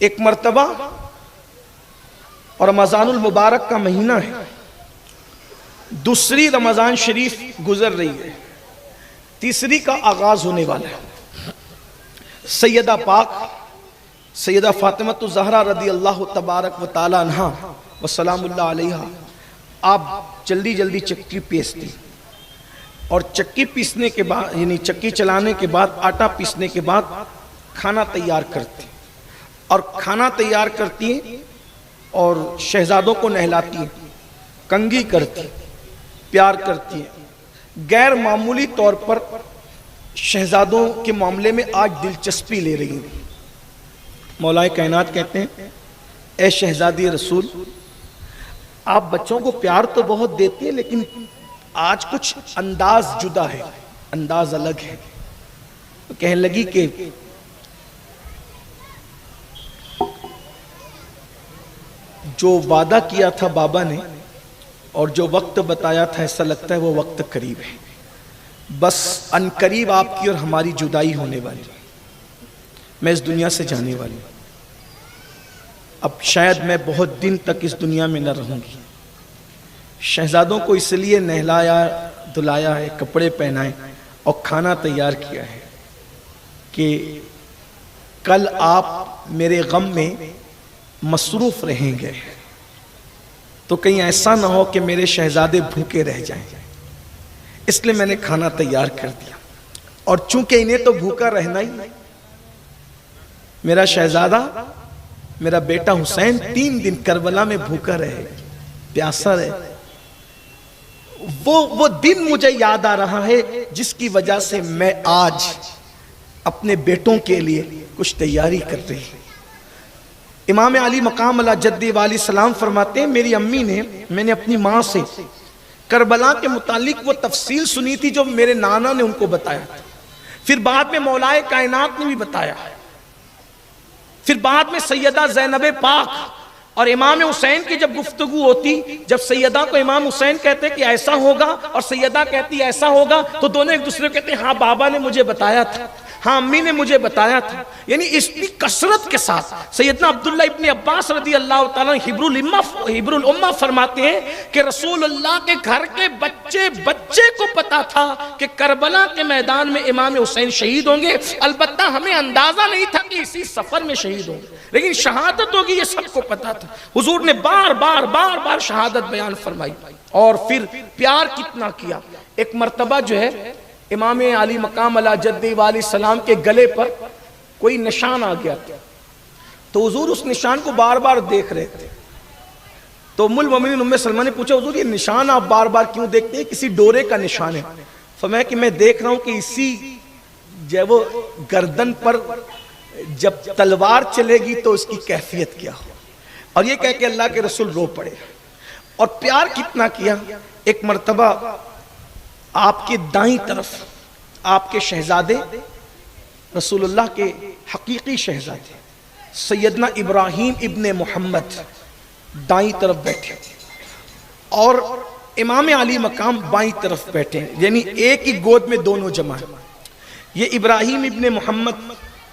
ایک مرتبہ اور رمضان المبارک کا مہینہ ہے، دوسری رمضان شریف گزر رہی ہے، تیسری کا آغاز ہونے والا ہے۔ سیدہ پاک سیدہ فاطمہ الزہرا رضی اللہ تبارک و تعالی عنہا و سلام اللہ علیہا، آپ جلدی جلدی چکی پیستی اور چکی پیسنے کے بعد یعنی چکی چلانے کے بعد آٹا پیسنے کے بعد کھانا تیار کرتی اور کھانا تیار کرتی ہیں اور شہزادوں کو نہلاتی ہیں، کنگھی کرتی، پیار کرتی ہیں، غیر معمولی طور پر شہزادوں کے معاملے میں آج دلچسپی لے رہی ہیں۔ مولا کائنات کہتے ہیں اے شہزادی رسول، آپ بچوں کو پیار تو بہت دیتے ہیں لیکن آج کچھ انداز جدا ہے، انداز الگ ہے۔ تو کہنے لگی کہ جو وعدہ کیا تھا بابا نے اور جو وقت بتایا تھا، ایسا لگتا ہے وہ وقت قریب ہے، بس ان قریب آپ کی اور ہماری جدائی ہونے والی ہے، میں اس دنیا سے جانے والی ہوں، اب شاید میں بہت دن تک اس دنیا میں نہ رہوں گی۔ شہزادوں کو اس لیے نہلایا دلایا ہے، کپڑے پہنائے اور کھانا تیار کیا ہے کہ کل آپ میرے غم میں مصروف رہیں گے تو کہیں ایسا نہ ہو کہ میرے شہزادے بھوکے رہ جائیں، اس لیے میں نے کھانا تیار کر دیا۔ اور چونکہ انہیں تو بھوکا رہنا ہی، میرا شہزادہ میرا بیٹا حسین 3 دن کربلا میں بھوکا رہے، پیاسا رہے، وہ دن مجھے یاد آ رہا ہے جس کی وجہ سے میں آج اپنے بیٹوں کے لیے کچھ تیاری کر رہی ہوں۔ امام علی مقام علی جدی والی سلام فرماتے ہیں میری امی نے، میں نے اپنی ماں سے کربلا کے متعلق وہ تفصیل سنی تھی جو میرے نانا نے ان کو بتایا تھا، پھر بعد میں مولائے کائنات نے بھی بتایا، پھر بعد میں سیدہ زینب پاک اور امام حسین کی جب گفتگو ہوتی، جب سیدہ کو امام حسین کہتے کہ ایسا ہوگا اور سیدہ کہتی ایسا ہوگا، تو دونوں ایک دوسرے کو کہتے ہیں ہاں بابا نے مجھے بتایا تھا، ہاں امی نے مجھے بتایا تھا۔ یعنی اس کی کثرت کے ساتھ سیدنا عبداللہ ابن عباس رضی اللہ تعالیٰ حبر الامہ فرماتے ہیں کہ رسول اللہ کے گھر کے بچے کو پتا تھا کہ کربلا کے میدان میں امام حسین شہید ہوں گے، البتہ ہمیں اندازہ نہیں تھا کہ اسی سفر میں شہید ہوں گے، لیکن شہادت ہوگی یہ سب کو پتا تھا۔ حضور نے بار بار شہادت بیان فرمائی اور پھر پیار کتنا کیا۔ ایک مرتبہ جو ہے امام علی مقام علی جدی والی سلام کے گلے پر کوئی نشان آ گیا تھا، تو حضور اس نشان کو بار بار دیکھ رہے تھے، تو ام المومنین ام سلمہ نے پوچھا حضور یہ نشان آپ بار بار کیوں دیکھتے ہیں؟ کسی ڈورے کا نشان ہے۔ فرمایا کہ میں دیکھ رہا ہوں کہ اسی جب وہ گردن پر جب تلوار چلے گی تو اس کی کیفیت کیا ہو، اور یہ کہہ کہ اللہ کے رسول رو پڑے۔ اور پیار کتنا کیا، ایک مرتبہ آپ کے دائیں طرف آپ کے شہزادے رسول اللہ کے حقیقی شہزادے سیدنا ابراہیم ابن محمد دائیں طرف بیٹھے اور امام علی مقام بائیں طرف بیٹھے، یعنی ایک ہی گود میں دونوں جمع ہیں۔ یہ ابراہیم ابن محمد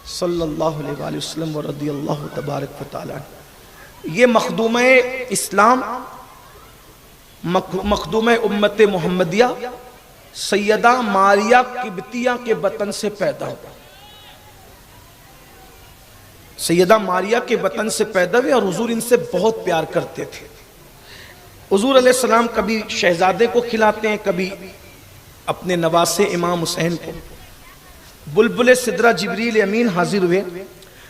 صلی اللہ علیہ وآلہ وسلم و رضی اللہ تبارک و تعالیٰ، یہ مخدومہ اسلام، مخدومہ امت محمدیہ سیدہ ماریہ قبطیہ کے بطن سے پیدا ہوا، سیدہ ماریہ کے بطن سے پیدا ہوئے اور حضور ان سے بہت پیار کرتے تھے۔ حضور علیہ السلام کبھی شہزادے کو کھلاتے ہیں، کبھی اپنے نواسے امام حسین کو۔ بلبل سدرہ جبریل امین حاضر ہوئے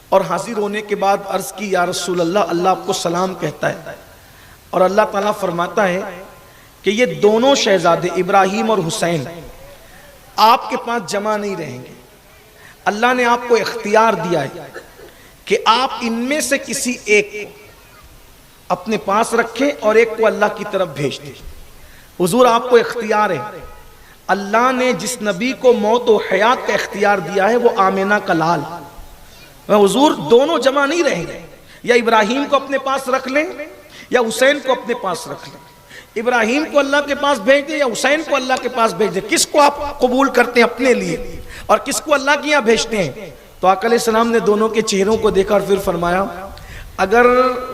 اور حاضر ہونے کے بعد عرض کی یا رسول اللہ، اللہ آپ کو سلام کہتا ہے، اور اللہ تعالیٰ فرماتا ہے کہ یہ دونوں شہزادے ابراہیم اور حسین آپ کے پاس جمع نہیں رہیں گے، اللہ نے آپ کو اختیار دیا ہے کہ آپ ان میں سے کسی ایک کو اپنے پاس رکھیں اور ایک کو اللہ کی طرف بھیج دیں۔ حضور آپ کو اختیار ہے، اللہ نے جس نبی کو موت و حیات کا اختیار دیا ہے وہ آمینہ کا لال، حضور دونوں جمع نہیں رہیں گے، یا ابراہیم کو اپنے پاس رکھ لیں یا حسین کو اپنے پاس رکھ لیں، ابراہیم کو اللہ کے پاس بھیج دیں یا حسین کو اللہ کے پاس بھیج دیں، کس کو آپ قبول کرتے ہیں اپنے لیے اور کس کو اللہ کے یہاں بھیجتے ہیں؟ تو آقا علیہ السلام نے دونوں کے چہروں کو دیکھا اور پھر فرمایا اگر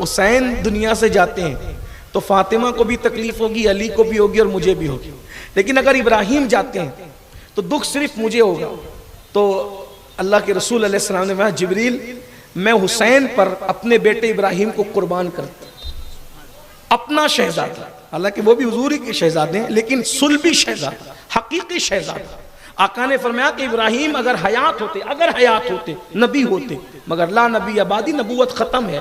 حسین دنیا سے جاتے ہیں تو فاطمہ کو بھی تکلیف ہوگی، علی کو بھی ہوگی اور مجھے بھی ہوگی، لیکن اگر ابراہیم جاتے ہیں تو دکھ صرف مجھے ہوگا۔ تو اللہ کے رسول علیہ السلام نے کہا جبریل میں حسین پر اپنے بیٹے ابراہیم کو قربان کرتا ہوں، اپنا شہزادہ، حالانکہ وہ بھی حضور ہی کے شہزادے ہیں لیکن صلبی شہزادہ، حقیقی شہزادہ۔ آقا نے فرمایا کہ ابراہیم اگر حیات ہوتے نبی ہوتے، مگر لا نبی آبادی، نبوت ختم ہے۔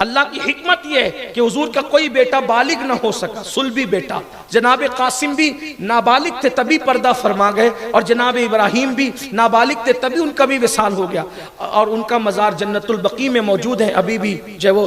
اللہ کی حکمت یہ ہے کہ حضور کا کوئی بیٹا بالغ نہ ہو سکا، صلبی بیٹا۔ جناب قاسم بھی نابالغ تھے تبھی پردہ فرما گئے، اور جناب ابراہیم بھی نابالغ تھے تبھی ان کا بھی وصال ہو گیا، اور ان کا مزار جنت البقیع میں موجود ہے ابھی بھی، جو وہ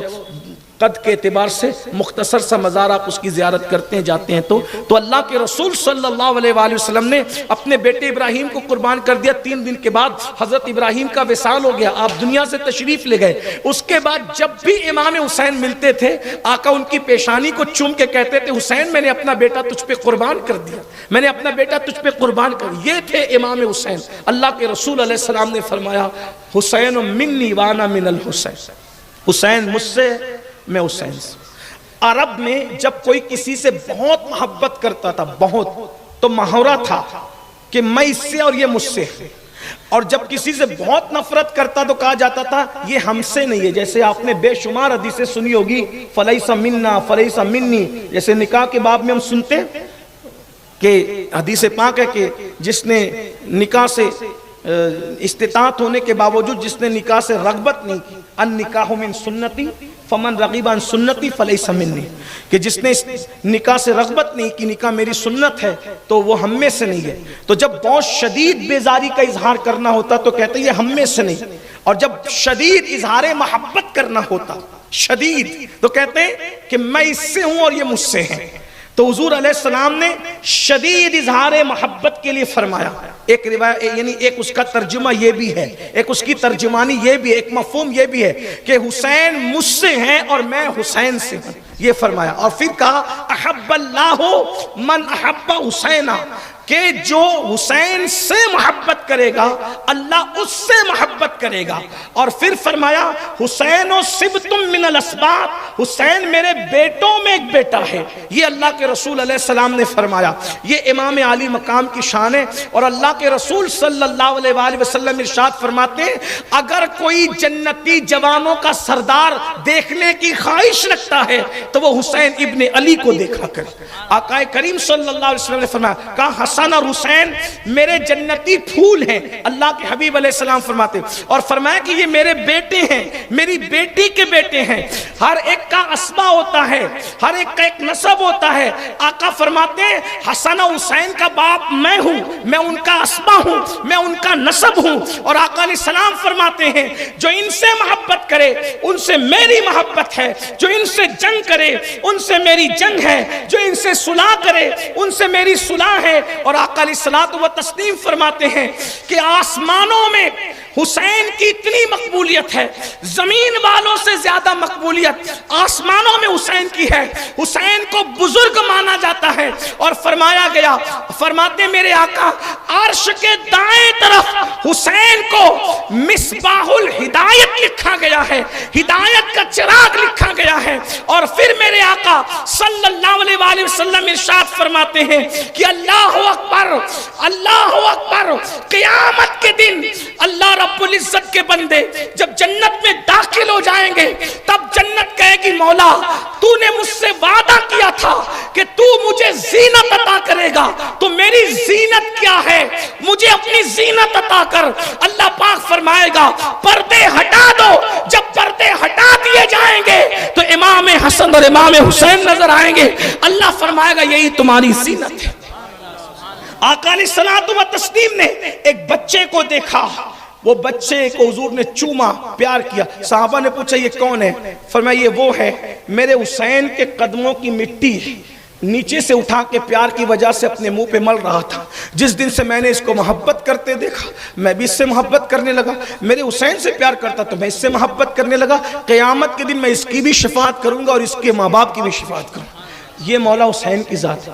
قد کے اعتبار سے مختصر سا مزار، آپ اس کی زیارت کرتے ہیں جاتے ہیں تو اللہ کے رسول صلی اللہ علیہ وآلہ وسلم نے اپنے بیٹے ابراہیم کو قربان کر دیا۔ 3 دن کے بعد حضرت ابراہیم کا وصال ہو گیا، آپ دنیا سے تشریف لے گئے۔ اس کے بعد جب بھی امام حسین ملتے تھے آقا ان کی پیشانی کو چوم کے کہتے تھے حسین میں نے اپنا بیٹا تجھ پہ قربان کر دیا، میں نے اپنا بیٹا تجھ پہ قربان کر دیا۔ یہ تھے امام حسین۔ اللہ کے رسول علیہ السلام نے فرمایا حسین منی وانا من الحسین، حسین مجھ سے میں حسین سے۔ عرب میں جب کوئی کسی سے بہت محبت کرتا تھا، بہت، تو محاورہ تھا کہ میں اس سے اور یہ مجھ سے، اور جب کسی سے بہت نفرت کرتا تو کہا جاتا تھا یہ ہم سے نہیں ہے۔ جیسے آپ نے بے شمار حدیثیں سنی ہوگی فلیس منا فلیس منی، جیسے نکاح کے باب میں ہم سنتے ہیں کہ حدیث پاک ہے کہ جس نے نکاح سے استطاعت ہونے کے باوجود جس نے نکاح سے رغبت نہیں کی، النکاح من سنتی فمن رغب عن سنتی فلیس منی، کہ جس نے نکاح سے رغبت نہیں کی، نکاح میری سنت ہے تو وہ ہم میں سے نہیں ہے۔ تو جب بہت شدید بیزاری کا اظہار کرنا ہوتا تو کہتے ہیں یہ ہم میں سے نہیں، اور جب شدید اظہار محبت کرنا ہوتا شدید تو کہتے ہیں کہ میں اس سے ہوں اور یہ مجھ سے ہیں۔ تو حضور علیہ السلام نے شدید اظہار محبت کے لیے فرمایا۔ ایک روایت یعنی ایک اس کا ترجمہ یہ بھی ہے، ایک اس کی ترجمانی یہ بھی ہے، ایک مفہوم یہ بھی ہے کہ حسین مجھ سے ہیں اور میں حسین سے ہوں، یہ فرمایا۔ اور پھر کہا احب اللہ من احب حسینہ، کہ جو حسین سے محبت کرے گا اللہ اس سے محبت کرے گا۔ اور پھر فرمایا حسین و سبتم من الاسباط، حسین میرے بیٹوں میں ایک بیٹا ہے، یہ اللہ کے رسول علیہ السلام نے فرمایا۔ یہ امام عالی مقام کی شان ہے، اور اللہ کے رسول صلی اللہ علیہ وآلہ وسلم ارشاد فرماتے ہیں اگر کوئی جنتی جوانوں کا سردار دیکھنے کی خواہش رکھتا ہے تو وہ حسین ابن علی کو دیکھا کرے۔ آقا کریم صلی اللہ علیہ وسلم نے فرمایا کہا حسن اور حسین میرے جنتی پھول ہیں، اللہ کے حبیب علیہ السلام فرماتے ہیں، اور فرمایا کہ یہ میرے بیٹے ہیں، میری بیٹی کے بیٹے ہیں۔ ہر ایک کا اسبا ہوتا ہے، ہر ایک کا ایک نسب ہوتا ہے۔ آقا فرماتے ہیں حسن و حسین کا باپ میں ہوں، میں ان کا اسبا ہوں، میں ان کا نسب ہوں۔ اور آقا علیہ السلام فرماتے ہیں جو ان سے محبت کرے ان سے میری محبت ہے، جو ان سے جنگ کرے ان سے میری جنگ ہے، جو ان سے صلح کرے ان سے میری صلح ہے۔ اور آقا علیہ الصلوۃ والتسلیم فرماتے ہیں کہ آسمانوں میں حسین کی اتنی مقبولیت ہے، زمین والوں سے زیادہ مقبولیت آسمانوں میں حسین کی ہے۔ حسین کو بزرگ مانا جاتا ہے، اور فرمایا گیا، فرماتے میرے آقا عرش کے دائیں طرف حسین کو مصباح الہدایت لکھا گیا ہے، ہدایت کا چراغ لکھا گیا ہے۔ اور پھر میرے آقا صلی اللہ علیہ وآلہ وسلم ارشاد فرماتے ہیں کہ اللہ اکبر، اللہ اکبر، قیامت کے دن اللہ رب العزت کے بندے جب جنت میں داخل ہو جائیں گے تب جنت کہے گی مولا تو نے مجھ سے وعدہ کیا تھا کہ تو مجھے زینت عطا کرے گا، تو میری زینت کیا ہے، مجھے اپنی زینت عطا کر۔ اللہ پاک فرمائے گا پردے ہٹا دو، جب پردے ہٹا دیے جائیں گے تو امام حسن اور امام حسین نظر آئیں گے، اللہ فرمائے گا یہی تمہاری زینت ہے۔ آقا علیہ الصلوۃ والتسلیم نے ایک بچے کو دیکھا، وہ بچے کو حضور نے چوما، پیار کیا۔ صحابہ نے پوچھا یہ کون ہے؟ فرمایا یہ وہ ہے میرے حسین کے قدموں کی مٹی نیچے سے اٹھا کے پیار کی وجہ سے اپنے منہ پہ مل رہا تھا۔ جس دن سے میں نے اس کو محبت کرتے دیکھا میں بھی اس سے محبت کرنے لگا، میرے حسین سے پیار کرتا تو میں اس سے محبت کرنے لگا، قیامت کے دن میں اس کی بھی شفاعت کروں گا اور اس کے ماں باپ کی بھی شفاعت کروں گا۔ یہ مولا حسین کی ذات ہے۔